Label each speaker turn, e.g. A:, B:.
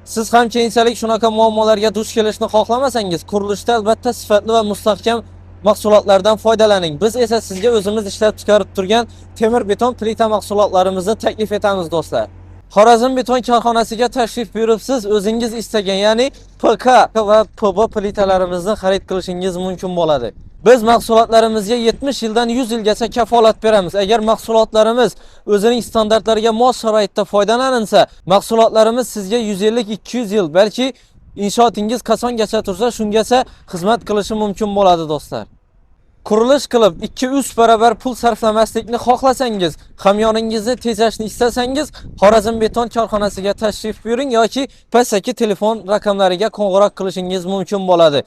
A: Siz ham keyinchalik shunaqa muammolarga duch kelishni xohlamasangiz, qurilishda albatta sifatli va mustahkam mahsulotlardan foydalaning. Biz esa sizga o'zimiz ishlab chiqarib turgan temir beton plita mahsulotlarimizni taklif etamiz do'stlar. Xorazm beton korxonasiga tashrif buyuribsiz, o'zingiz istagan, ya'ni PK va PB plitalarimizni xarid qilishingiz mumkin bo'ladi. Biz mahsulotlarimizga 70 yildan 100 yilgacha kafolat beramiz. Agar mahsulotlarimiz o'zining standartlariga mos sharoitda foydalanilsa, mahsulotlarimiz sizga 150-200 yil, balki inshootingiz qachongacha tursa, shungacha xizmat qilishi mumkin bo'ladi do'stlar. Qurilish qilib 2-3 barobar pul sarflamaslikni xohlasangiz, hamyoningizni tejashni istasangiz, Xorazm beton korxonasiga tashrif buyuring yoki pastdagi telefon raqamlariga qo'ng'iroq qilishingiz mumkin bo'ladi.